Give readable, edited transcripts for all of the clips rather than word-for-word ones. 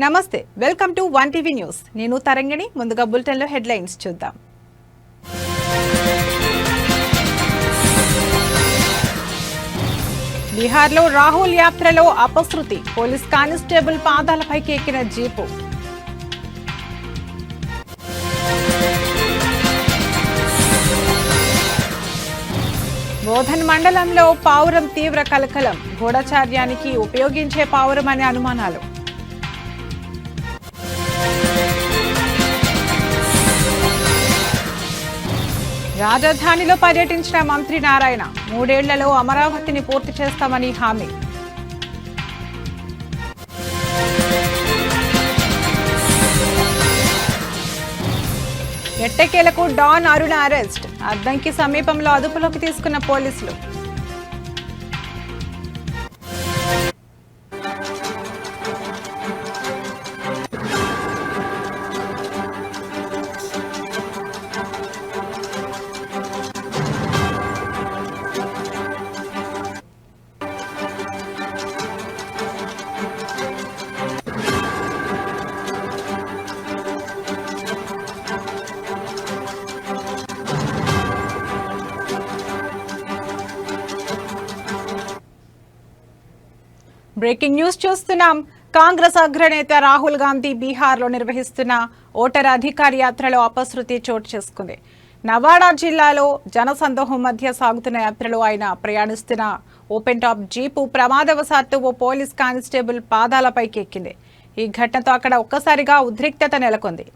నమస్తే, welcome to one TV news. నేను తరంగిణి. ముందుగా బులెటిన్లో హెడ్లైన్స్ చూద్దాం. బీహార్లో రాహుల్ యాత్రలో అపశృతి, పోలీస్ కానిస్టేబుల్ పాదాలపైకి ఎక్కిన జీపు. బోధన్ మండలంలో పావురం తీవ్ర కలకలం, గూఢచార్యానికి ఉపయోగించే పావురం అనే అనుమానాలు. రాజధానిలో పర్యటించిన మంత్రి నారాయణ, 3 ఏళ్లలో అమరావతిని పూర్తి చేస్తామని హామీ. ఎట్టకేలకు డాన్ అరుణ అరెస్ట్, అద్దంకి సమీపంలో అదుపులోకి తీసుకున్న పోలీసులు. బ్రేకింగ్ న్యూస్ చూస్తున్నాం. కాంగ్రెస్ అగ్రనేత రాహుల్ గాంధీ బీహార్లో నిర్వహిస్తున్న ఓటర్ అధికార యాత్రలో అపశృతి చోటు చేసుకుంది. నవాడా జిల్లాలో జనసందోహం మధ్య సాగుతున్న యాత్రలో ఆయన ప్రయాణిస్తున్న ఓపెన్ టాప్ జీపు ప్రమాదవశాత్తు ఓ పోలీస్ కానిస్టేబుల్ పాదాలపైకి ఎక్కింది. ఈ ఘటనతో అక్కడ ఒక్కసారిగా ఉద్రిక్తత నెలకొంది.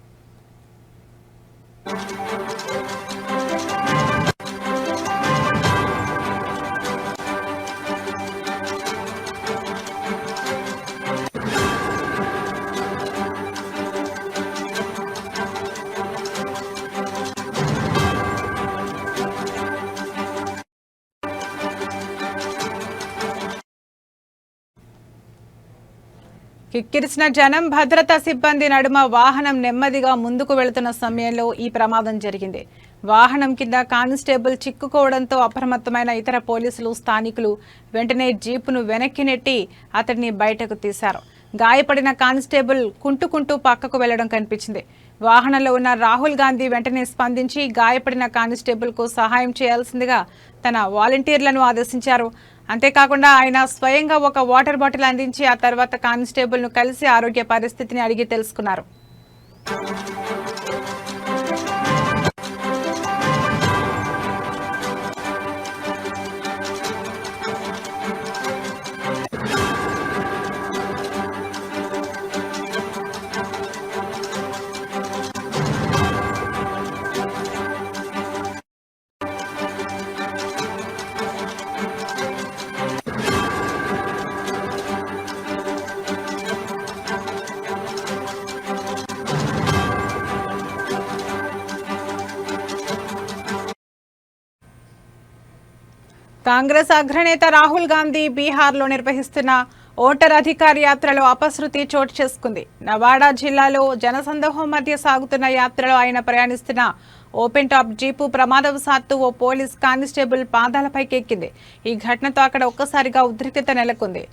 కిక్కిరిసిన జనం, భద్రతా సిబ్బంది నడుమ వాహనం నెమ్మదిగా ముందుకు వెళుతున్న సమయంలో ఈ ప్రమాదం జరిగింది. వాహనం కింద కానిస్టేబుల్ చిక్కుకోవడంతో అప్రమత్తమైన ఇతర పోలీసులు, స్థానికులు వెంటనే జీపును వెనక్కి నెట్టి అతడిని బయటకు తీశారు. గాయపడిన కానిస్టేబుల్ కుంటుకుంటూ పక్కకు వెళ్లడం కనిపించింది. వాహనంలో ఉన్న రాహుల్ గాంధీ వెంటనే స్పందించి గాయపడిన కానిస్టేబుల్కు సహాయం చేయాల్సిందిగా తన వాలంటీర్లను ఆదేశించారు. అంతేకాకుండా ఆయన స్వయంగా ఒక వాటర్ బాటిల్ అందించి ఆ తర్వాత కానిస్టేబుల్ను కలిసి ఆరోగ్య పరిస్థితిని అడిగి తెలుసుకున్నారు. కాంగ్రెస్ అగ్రనేత రాహుల్ గాంధీ బీహార్లో నిర్వహిస్తున్న ఓటర్ అధికార యాత్రలో అపశృతి చోటు చేసుకుంది. నవాడా జిల్లాలో జనసందోహం మధ్య సాగుతున్న యాత్రలో ఆయన ప్రయాణిస్తున్న ఓపెన్ టాప్ జీపు ప్రమాదవశాత్తు ఓ పోలీస్ కానిస్టేబుల్ పాదాలపైకి ఎక్కింది. ఈ ఘటనతో అక్కడ ఒక్కసారిగా ఉద్రిక్తత నెలకొంది.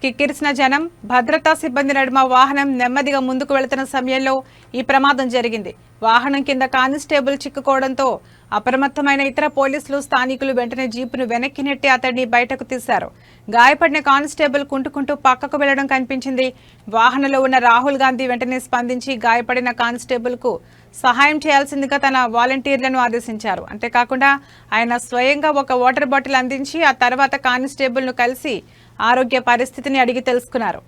కిక్కిరిసిన జనం, భద్రతా సిబ్బంది నడుమ వాహనం నెమ్మదిగా ముందుకు వెళుతున్న సమయంలో ఈ ప్రమాదం జరిగింది. వాహనం కింద కానిస్టేబుల్ చిక్కుకోవడంతో అప్రమత్తమైన ఇతర పోలీసులు, స్థానికులు వెంటనే జీపును వెనక్కి నెట్టి అతడిని బయటకు తీశారు. గాయపడిన కానిస్టేబుల్ కుంటుకుంటూ పక్కకు వెళ్లడం కనిపించింది. వాహనంలో ఉన్న రాహుల్ గాంధీ వెంటనే స్పందించి గాయపడిన కానిస్టేబుల్కు సహాయం చేయాల్సిందిగా తన వాలంటీర్లను ఆదేశించారు. అంతేకాకుండా ఆయన స్వయంగా ఒక వాటర్ బాటిల్ అందించి ఆ తర్వాత కానిస్టేబుల్ను కలిసి ఆరోగ్య పరిస్థితిని అడిగి తెలుసుకున్నారు.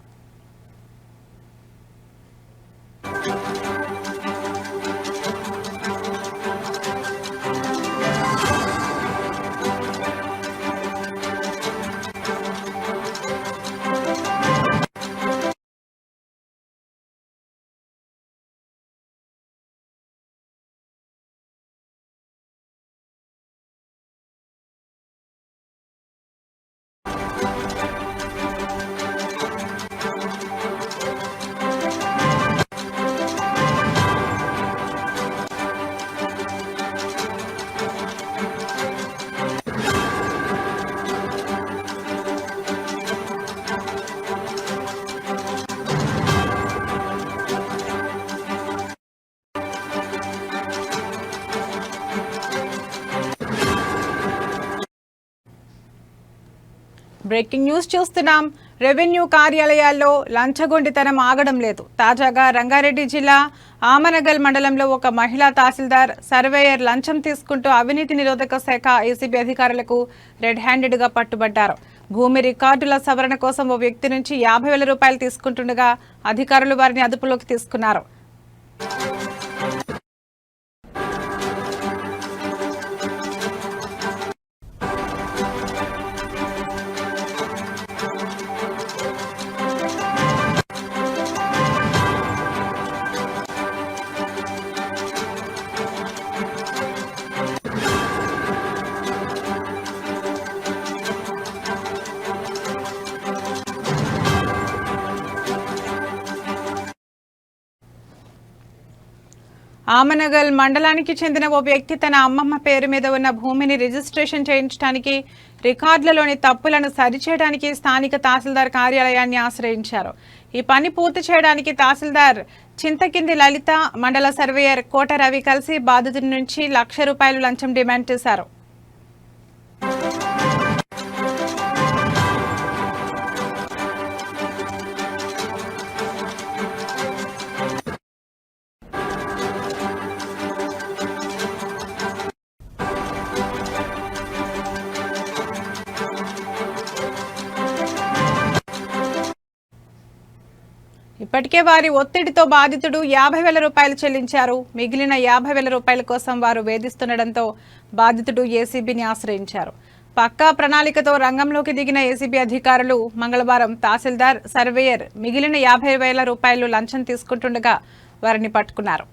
బ్రేకింగ్ న్యూస్ చూస్తున్నాం. రెవెన్యూ కార్యాలయాల్లో లంచగొండితనం ఆగడం లేదు. తాజాగా రంగారెడ్డి జిల్లా ఆమనగల్ మండలంలో ఒక మహిళా తహసీల్దార్ సర్వేయర్ లంచం తీసుకుంటూ అవినీతి నిరోధక శాఖ ఏసీబీ అధికారులకు రెడ్ హ్యాండెడ్గా పట్టుబడ్డారు. భూమి రికార్డుల సవరణ కోసం ఓ వ్యక్తి నుంచి 50,000 రూపాయలు తీసుకుంటుండగా అధికారులు వారిని అదుపులోకి తీసుకున్నారు. ఆమనగల్ మండలానికి చెందిన ఓ వ్యక్తి తన అమ్మమ్మ పేరు మీద ఉన్న భూమిని రిజిస్ట్రేషన్ చేయించడానికి, రికార్డులలోని తప్పులను సరిచేయడానికి స్థానిక తహసీల్దార్ కార్యాలయాన్ని ఆశ్రయించారు. ఈ పని పూర్తి చేయడానికి తహసీల్దార్ చింతకింది లలిత, మండల సర్వేయర్ కోట రవి కలిసి బాధితుడి నుంచి ₹1,00,000 లంచం డిమాండ్ చేశారు. ఇప్పటికే వారి ఒత్తిడితో బాధితుడు 50,000 రూపాయలు చెల్లించారు. మిగిలిన 50,000 రూపాయల కోసం వారు వేధిస్తుండటంతో బాధితుడు ఏసీబీని ఆశ్రయించారు. పక్కా ప్రణాళికతో రంగంలోకి దిగిన ఏసీబీ అధికారులు మంగళవారం తహసీల్దార్, సర్వేయర్ మిగిలిన 50,000 రూపాయలు లంచం తీసుకుంటుండగా వారిని పట్టుకున్నారు.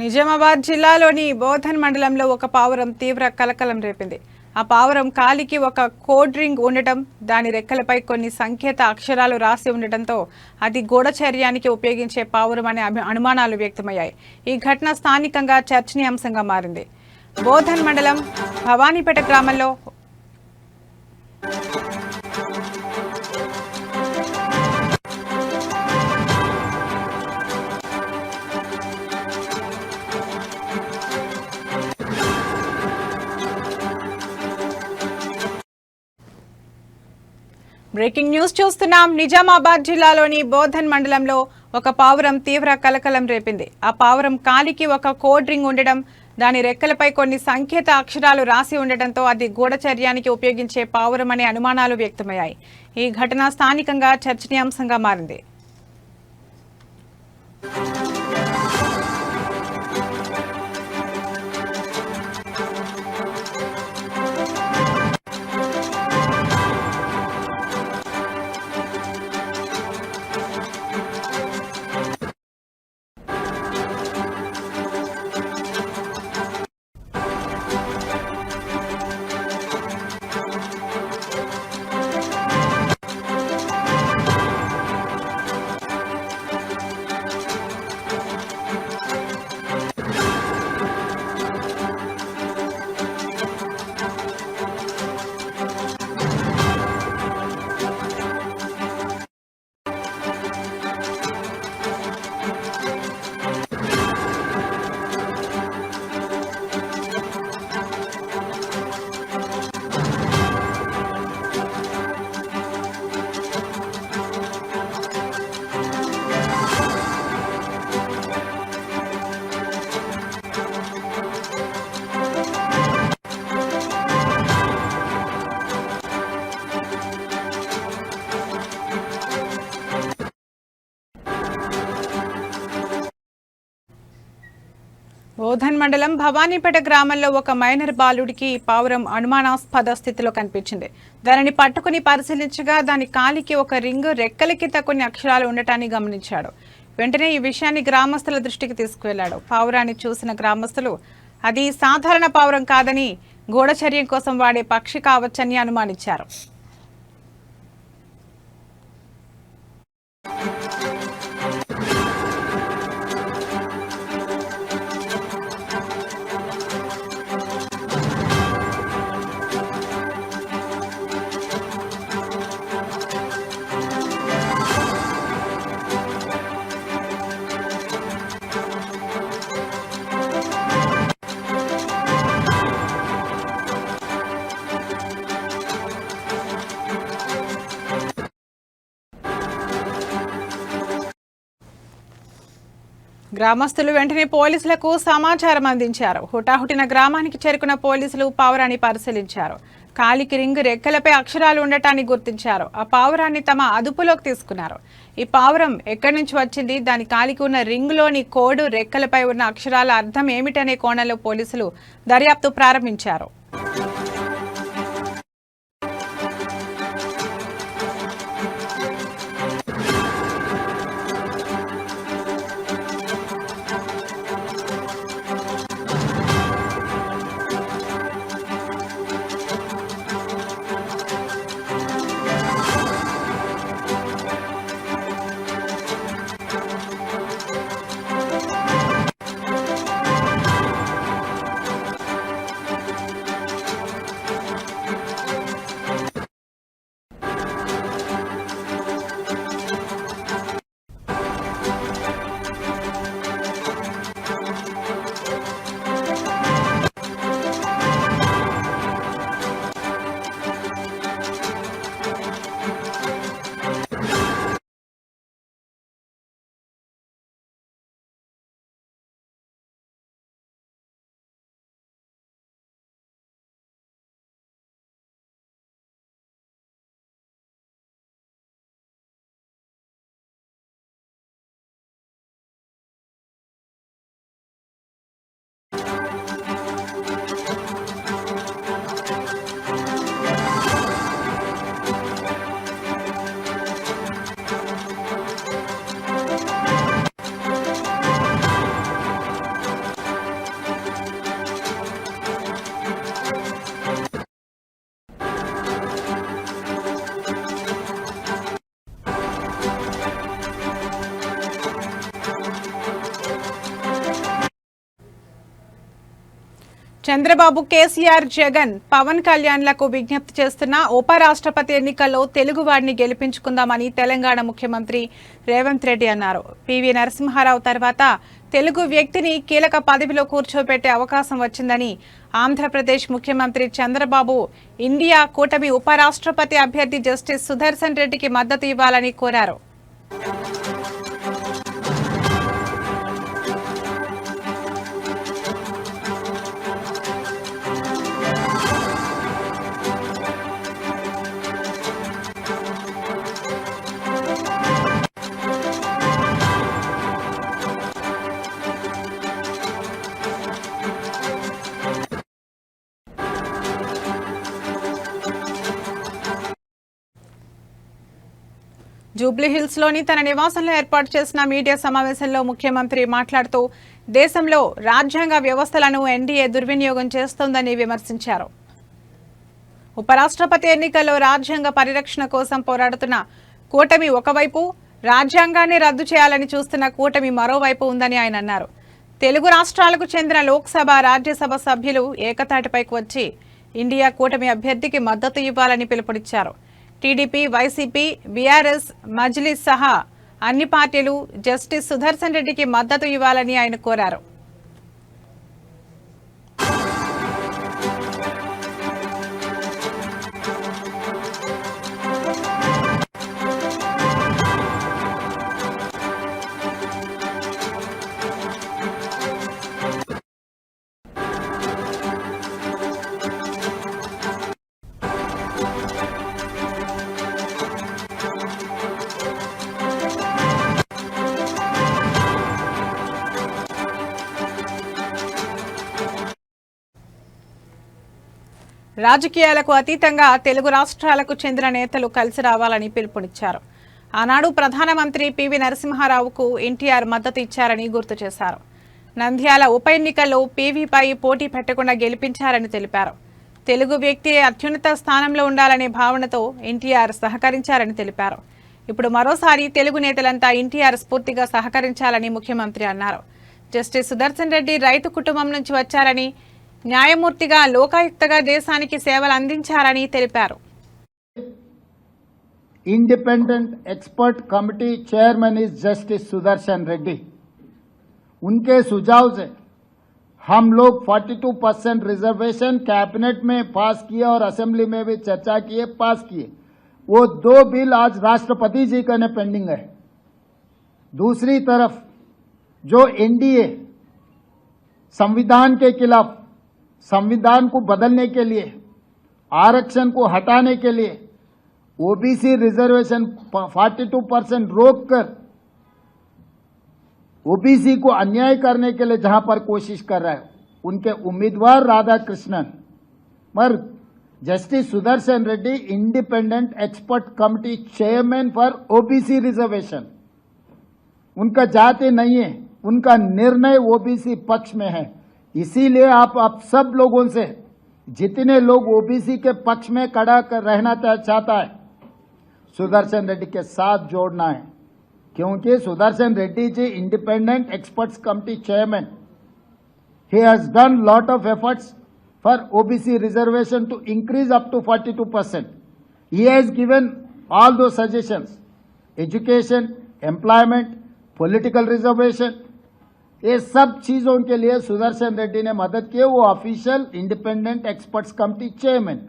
నిజామాబాద్ జిల్లాలోని బోధన్ మండలంలో ఒక పావురం తీవ్ర కలకలం రేపింది. ఆ పావురం కాలికి ఒక కోడ్ రింగ్ ఉండటం, దాని రెక్కలపై కొన్ని సంకేత అక్షరాలు రాసి ఉండటంతో అది గూఢచర్యానికి ఉపయోగించే పావురం అనే అనుమానాలు వ్యక్తమయ్యాయి. ఈ ఘటన స్థానికంగా చర్చనీయాంశంగా మారింది. బోధన్ మండలం భవానీపేట గ్రామంలో బ్రేకింగ్ న్యూస్ చూస్తున్నాం. నిజామాబాద్ జిల్లాలోని బోధన్ మండలంలో ఒక పావురం తీవ్ర కలకలం రేపింది. ఆ పావురం కాలికి ఒక కోడ్ రింగ్ ఉండడం, దాని రెక్కలపై కొన్ని సంకేత అక్షరాలు రాసి ఉండటంతో అది గూఢచర్యానికి ఉపయోగించే పావురం అనే అనుమానాలు వ్యక్తమయ్యాయి. ఈ ఘటన స్థానికంగా చర్చనీయాంశంగా మారింది. మండలం భవానీపేట గ్రామంలో ఒక మైనర్ బాలుడికి పావురం అనుమానాస్పద స్థితిలో కనిపించింది. దానిని పట్టుకుని పరిశీలించగా దాని కాలికి ఒక రింగు, రెక్కల కింద కొన్ని అక్షరాలు ఉండటాన్ని గమనించాడు. వెంటనే ఈ విషయాన్ని గ్రామస్తుల దృష్టికి తీసుకువెళ్లాడు. పావురాన్ని చూసిన గ్రామస్తులు అది సాధారణ పావురం కాదని, గూఢచర్యం కోసం వాడే పక్షి కావచ్చని అనుమానించారు. గ్రామస్తులు వెంటనే పోలీసులకు సమాచారం అందించారు. హుటాహుటిన గ్రామానికి చేరుకున్న పోలీసులు పావురాన్ని పరిశీలించారు. కాలికి రింగు, రెక్కలపై అక్షరాలు ఉండటాన్ని గుర్తించారు. ఆ పావురాన్ని తమ అదుపులోకి తీసుకున్నారు. ఈ పావురం ఎక్కడి నుంచి వచ్చింది, దాని కాలికి ఉన్న రింగులోని కోడు, రెక్కలపై ఉన్న అక్షరాల అర్థం ఏమిటనే కోణంలో పోలీసులు దర్యాప్తు ప్రారంభించారు. చంద్రబాబు, కేసీఆర్, జగన్, పవన్ కళ్యాణ్లకు విజ్ఞప్తి చేస్తున్న ఉపరాష్ట్రపతి ఎన్నికల్లో తెలుగువాడిని గెలిపించుకుందామని తెలంగాణ ముఖ్యమంత్రి రేవంత్ రెడ్డి అన్నారు. పివి నరసింహారావు తర్వాత తెలుగు వ్యక్తిని కీలక పదవిలో కూర్చోబెట్టే అవకాశం వచ్చిందని ఆంధ్రప్రదేశ్ ముఖ్యమంత్రి చంద్రబాబు ఇండియా కూటమి ఉపరాష్ట్రపతి అభ్యర్థి జస్టిస్ సుదర్శన్ రెడ్డికి మద్దతు ఇవ్వాలని కోరారు. జూబ్లీహిల్స్లోని తన నివాసంలో ఏర్పాటు చేసిన మీడియా సమావేశంలో ముఖ్యమంత్రి మాట్లాడుతూ దేశంలో రాజ్యాంగ వ్యవస్థలను ఎన్డీఏ దుర్వినియోగం చేస్తోందని విమర్శించారు. ఉపరాష్ట్రపతి ఎన్నికల్లో రాజ్యాంగ పరిరక్షణ కోసం పోరాడుతున్న కూటమి ఒకవైపు, రాజ్యాంగాన్ని రద్దు చేయాలని చూస్తున్న కూటమి మరోవైపు ఉందని ఆయన అన్నారు. తెలుగు రాష్ట్రాలకు చెందిన లోక్సభ, రాజ్యసభ సభ్యులు ఏకతాటిపైకి వచ్చి ఇండియా కూటమి అభ్యర్థికి మద్దతు ఇవ్వాలని పిలుపునిచ్చారు. టీడీపీ, వైసీపీ, బీఆర్ఎస్, మజ్లిస్ సహా అన్ని పార్టీలు జస్టిస్ సుదర్శన్ రెడ్డికి మద్దతు ఇవ్వాలని ఆయన కోరారు. రాజకీయాలకు అతీతంగా తెలుగు రాష్ట్రాలకు చెందిన నేతలు కలిసి రావాలని పిలుపునిచ్చారు. ఆనాడు ప్రధానమంత్రి పివి నరసింహారావుకు ఎన్టీఆర్ మద్దతు ఇచ్చారని గుర్తు చేశారు. నంద్యాల ఉప ఎన్నికల్లో పీవీపై పోటీ పెట్టకుండా గెలిపించారని తెలిపారు. తెలుగు వ్యక్తి అత్యున్నత స్థానంలో ఉండాలనే భావనతో ఎన్టీఆర్ సహకరించారని తెలిపారు. ఇప్పుడు మరోసారి తెలుగు నేతలంతా ఎన్టీఆర్ స్ఫూర్తిగా సహకరించాలని ముఖ్యమంత్రి అన్నారు. జస్టిస్ సుదర్శన్ రెడ్డి రైతు కుటుంబం నుంచి వచ్చారని, న్యాయమూర్తిగా లోకాయుక్తగా దేశానికి సేవలు అందించారని తెలిపారు. Independent expert committee chairman is justice Sudarshan Reddy. उनके सुझाव से हम लोग 42% रिजर्वेशन कैबिनेट में पास किए और असेंबली में भी चर्चा किए, पास किए। वो 2 बिल आज राष्ट्रपति जी का पेंडिंग है। दूसरी तरफ जो एनडीए संविधान के खिलाफ, संविधान को बदलने के लिए, आरक्षण को हटाने के लिए ओबीसी रिजर्वेशन 42% रोककर ओबीसी को अन्याय करने के लिए जहां पर कोशिश कर रहा है, उनके उम्मीदवार राधा कृष्णन पर justice Sudarshan Reddy independent expert committee chairman for OBC reservation. उनका जाति नहीं है, उनका निर्णय ओबीसी पक्ष में है। इसीलिए आप सब लोगों से, जितने लोग ओबीसी के पक्ष में खड़ा कर रहना चाहता है, सुदर्शन रेड्डी के साथ जोड़ना है, क्योंकि Sudarshan Reddy ji independent experts committee chairman, he has done lot of efforts for OBC reservation to increase up to 42%. He has given all those suggestions, education, employment, political reservation, ये सब चीजों के लिए सुदर्शन रेड्डी ने मदद की। वो official independent experts committee chairman,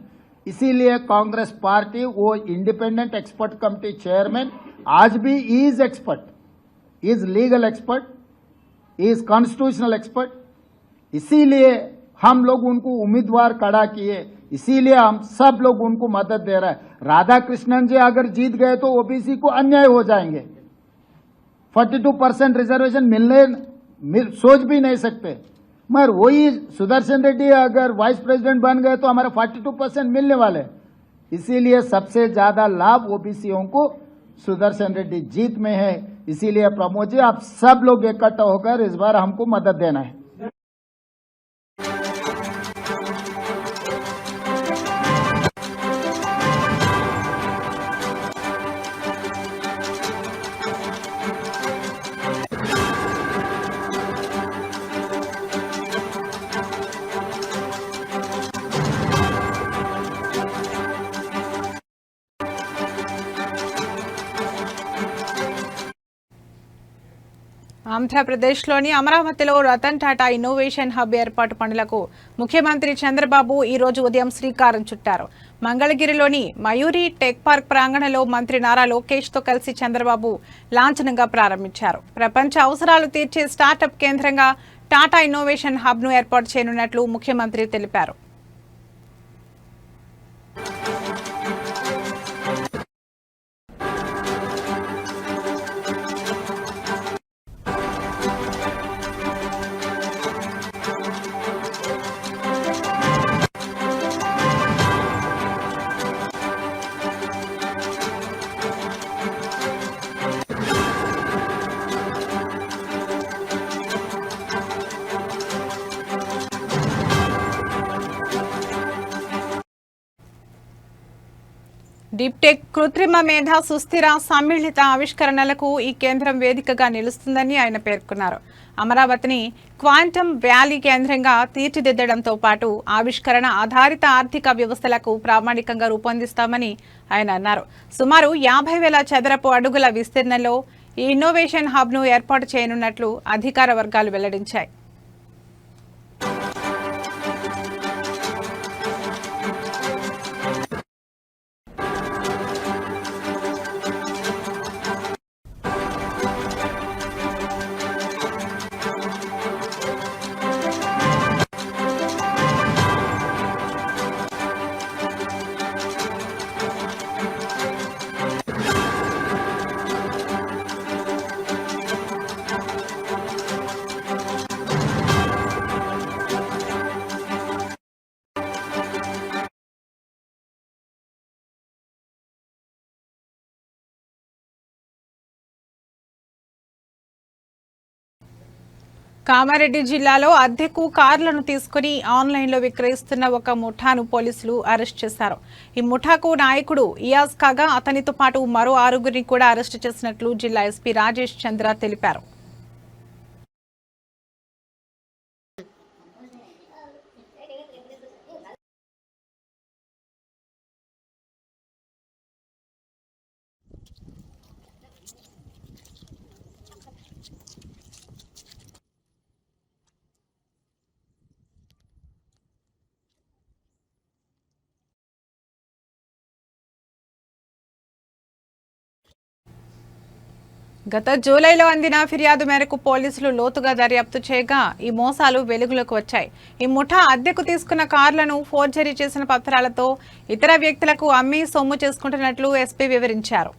इसीलिए कांग्रेस पार्टी वो इंडिपेंडेंट एक्सपर्ट कमेटी चेयरमैन आज भी is expert, is legal expert, is constitutional expert. इसीलिए हम लोग उनको उम्मीदवार खड़ा किए, इसीलिए हम सब लोग उनको मदद दे रहे हैं। राधा कृष्णन जी अगर जीत गए तो ओबीसी को अन्याय हो जाएंगे। 42% रिजर्वेशन सोच भी नहीं सकते, मगर वही सुदर्शन रेड्डी अगर वाइस प्रेसिडेंट बन गए तो हमारे 42% मिलने वाले। इसीलिए सबसे ज्यादा लाभ ओबीसीओं को सुदर्शन रेड्डी जीत में है। इसीलिए प्रमोद जी आप सब लोग इकट्ठा होकर इस बार हमको मदद देना है। ఆంధ్రప్రదేశ్లోని అమరావతిలో రతన్ టాటా ఇన్నోవేషన్ హబ్ ఏర్పాటు పనులకు ముఖ్యమంత్రి చంద్రబాబు ఈ రోజు ఉదయం శ్రీకారం చుట్టారు. మంగళగిరిలోని మయూరి టెక్ పార్క్ ప్రాంగణంలో మంత్రి నారా లోకేష్తో కలిసి చంద్రబాబు లాంఛనంగా ప్రారంభించారు. ప్రపంచ అవసరాలు తీర్చే స్టార్టప్ కేంద్రంగా టాటా ఇన్నోవేషన్ హబ్ను ఏర్పాటు చేయనున్నట్లు ముఖ్యమంత్రి తెలిపారు. డీప్టెక్, కృత్రిమ మేధ, సుస్థిర సమ్మిళిత ఆవిష్కరణలకు ఈ కేంద్రం వేదికగా నిలుస్తుందని ఆయన పేర్కొన్నారు. అమరావతిని క్వాంటమ్ వ్యాలీ కేంద్రంగా తీర్చిదిద్దడంతో పాటు ఆవిష్కరణ ఆధారిత ఆర్థిక వ్యవస్థలకు ప్రామాణికంగా రూపొందిస్తామని ఆయన అన్నారు. సుమారు 50,000 చదరపు అడుగుల విస్తీర్ణంలో ఈ ఇన్నోవేషన్ హబ్ను ఏర్పాటు చేయనున్నట్లు అధికార వర్గాలు వెల్లడించాయి. కామారెడ్డి జిల్లాలో అద్దెకు కార్లను తీసుకుని ఆన్లైన్లో విక్రయిస్తున్న ఒక ముఠాను పోలీసులు అరెస్ట్ చేశారు. ఈ ముఠాకు నాయకుడు ఇయాజ్ కాగా అతనితో పాటు మరో 6గురిని కూడా అరెస్టు చేసినట్లు జిల్లా ఎస్పీ రాజేష్ చంద్ర తెలిపారు. గత జూలైలో అందిన ఫిర్యాదు మేరకు పోలీసులు లోతుగా దర్యాప్తు చేయగా ఈ మోసాలు వెలుగులోకి వచ్చాయి. ఈ ముఠా అద్దెకు తీసుకున్న కార్లను ఫోర్జరీ చేసిన పత్రాలతో ఇతర వ్యక్తులకు అమ్మి సొమ్ము చేసుకుంటున్నట్లు ఎస్పీ వివరించారు.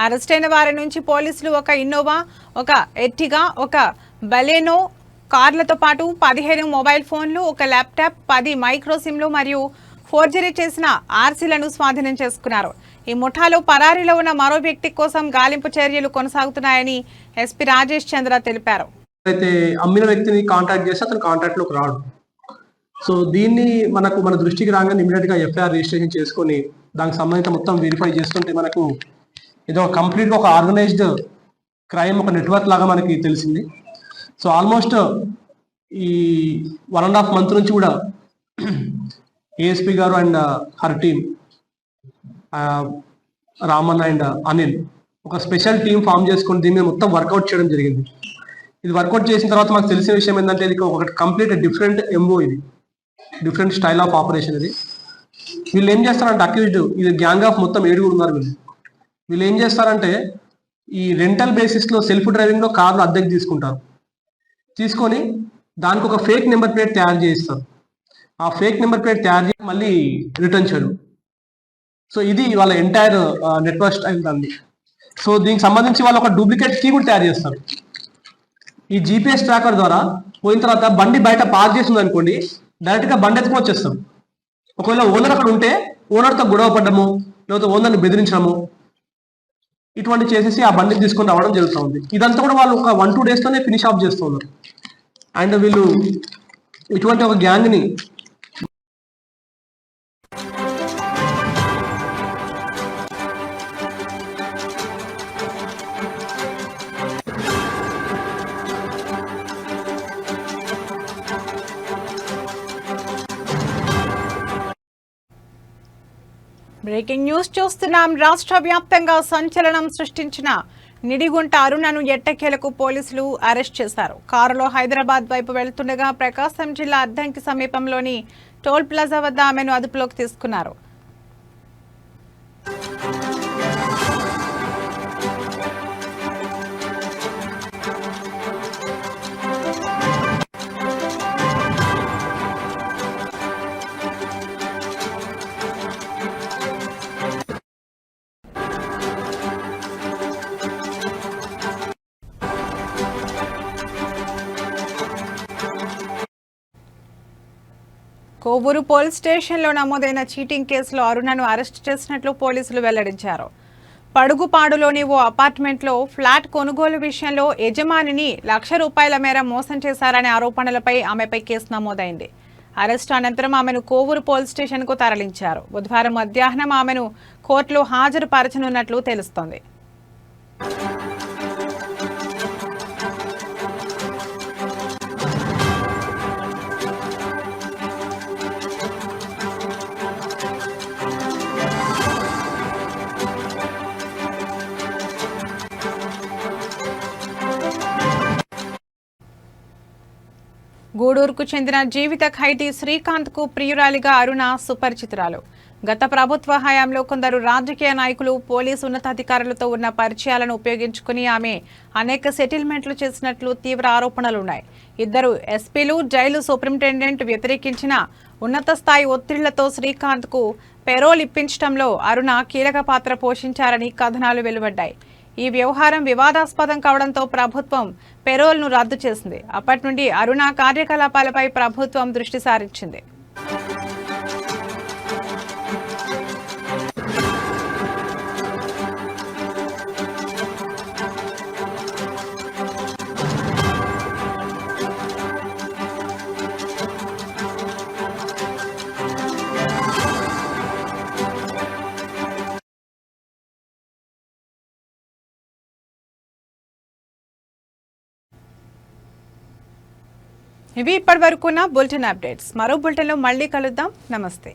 అరెస్టైన వారి నుంచి పోలీసులు ఒక ఇన్నోవా, ఒక ఎర్టిగా, ఒక బలెనో కార్లతో పాటు 15 మొబైల్ ఫోన్లు, ఒక ల్యాప్టాప్, 10 మైక్రో సిమ్లు మరియు ఫోర్జరీ చేసిన ఆర్సీలను స్వాధీనం చేసుకున్నారు. ఈ ముఠాలో పరారీలో ఉన్న మరో వ్యక్తి కోసం గాలింపు చర్యలు కొనసాగుతున్నాయని ఎస్పీ రాజేష్ చంద్ర తెలిపారు. అయితే అమ్మిన వ్యక్తిని కాంటాక్ట్ చేస్తే అతను కాంటాక్ట్ లోకి రాడు. సో దీన్ని మన దృష్టికి రాగానే ఇమీడియట్ గా ఎఫ్ఐఆర్ రిజిస్ట్రేషన్ చేసుకొని దానికి సంబంధించిన మొత్తం వెరిఫై చేస్తుంటే మనకు ఇది కంప్లీట్ గా ఒక ఆర్గనైజ్డ్ క్రైమ్, ఒక నెట్వర్క్ లాగా మనకి తెలిసింది. సో ఆల్మోస్ట్ ఈ 1.5 month నుంచి కూడా ఏఎస్పీ గారు and her team, Raman and Anil ఒక స్పెషల్ టీం ఫామ్ చేసుకుని దీని మీద మొత్తం వర్కౌట్ చేయడం జరిగింది. ఇది వర్కౌట్ చేసిన తర్వాత మాకు తెలిసిన విషయం ఏంటంటే ఇది ఒకటి కంప్లీట్ డిఫరెంట్ ఎంఓ, ఇది డిఫరెంట్ స్టైల్ ఆఫ్ ఆపరేషన్. ఇది వీళ్ళు ఏం చేస్తారంటే అక్యూజ్డ్, ఇది గ్యాంగ్ ఆఫ్ మొత్తం 7 ఉన్నారు. వీళ్ళు ఏం చేస్తారంటే ఈ రెంటల్ బేసిస్ లో సెల్ఫ్ డ్రైవింగ్ లో కార్లు అద్దెకు తీసుకుంటారు. తీసుకొని దానికి ఒక ఫేక్ నెంబర్ ప్లేట్ తయారు చేయిస్తారు. ఆ ఫేక్ నెంబర్ ప్లేట్ తయారు చేసి మళ్ళీ రిటర్న్ చేయడం. సో ఇది వాళ్ళ ఎంటైర్ నెట్వర్క్ స్టైల్ అండి. సో దీనికి సంబంధించి వాళ్ళు ఒక డూప్లికేట్ కీ కూడా తయారు చేస్తారు. ఈ జీపీఎస్ ట్రాకర్ ద్వారా పోయిన తర్వాత బండి బయట పార్క్ చేసింది అనుకోండి, డైరెక్ట్ గా బండి ఎత్తుకొని వచ్చేస్తాం. ఒకవేళ ఓనర్ అక్కడ ఉంటే ఓనర్తో గొడవ పడ్డము, లేకపోతే ఓనర్ని బెదిరించడము, ఇటువంటి చేసేసి ఆ బండిని తీసుకొని రావడం జరుగుతూ ఉంది. ఇదంతా కూడా వాళ్ళు ఒక 1-2 days తోనే ఫినిష్ ఆఫ్ చేస్తున్నారు. అండ్ వీళ్ళు ఇటువంటి ఒక గ్యాంగ్ ని బ్రేకింగ్ న్యూస్ చూస్తున్నాం. రాష్ట్ర వ్యాప్తంగా సంచలనం సృష్టించిన నిడిగుంట అరుణను ఎట్టకేలకు పోలీసులు అరెస్ట్ చేశారు. కారులో హైదరాబాద్ వైపు వెళ్తుండగా ప్రకాశం జిల్లా అద్దంకి సమీపంలోని టోల్ ప్లాజా వద్ద ఆమెను అదుపులోకి తీసుకున్నారు. కోవూరు పోలీస్ స్టేషన్లో నమోదైన చీటింగ్ కేసులో అరుణను అరెస్ట్ చేసినట్లు పోలీసులు వెల్లడించారు. పడుగుపాడులోని ఓ అపార్ట్మెంట్లో ఫ్లాట్ కొనుగోలు విషయంలో యజమానిని ₹1,00,000 మేర మోసం చేశారనే ఆరోపణలపై ఆమెపై కేసు నమోదైంది. అరెస్టు అనంతరం ఆమెను కోవూరు పోలీస్ స్టేషన్కు తరలించారు. బుధవారం మధ్యాహ్నం ఆమెను కోర్టులో హాజరుపరచనున్నట్లు తెలుస్తోంది. గూడూరుకు చెందిన జీవిత ఖైదీ శ్రీకాంత్కు ప్రియురాలిగా అరుణ సుపరిచితురాలు. గత ప్రభుత్వ హయాంలో కొందరు రాజకీయ నాయకులు, పోలీసు ఉన్నతాధికారులతో ఉన్న పరిచయాలను ఉపయోగించుకుని ఆమె అనేక సెటిల్మెంట్లు చేసినట్లు తీవ్ర ఆరోపణలున్నాయి. 2 ఎస్పీలు, జైలు సూపరింటెండెంట్ వ్యతిరేకించిన ఉన్నత స్థాయి ఒత్తిళ్లతో శ్రీకాంత్కు పెరోల్ ఇప్పించడంలో అరుణ కీలక పాత్ర పోషించారని కథనాలు వెలువడ్డాయి. ఈ వ్యవహారం వివాదాస్పదం కావడంతో ప్రభుత్వం పెరోల్ను రద్దు చేసింది. అప్పటి నుండి అరుణ కార్యకలాపాలపై ప్రభుత్వం దృష్టి సారించింది. ఇవి ఇప్పటి వరకున్న బులెటిన్ అప్డేట్స్. మరో బులెటిన్లో మళ్ళీ కలుద్దాం. నమస్తే.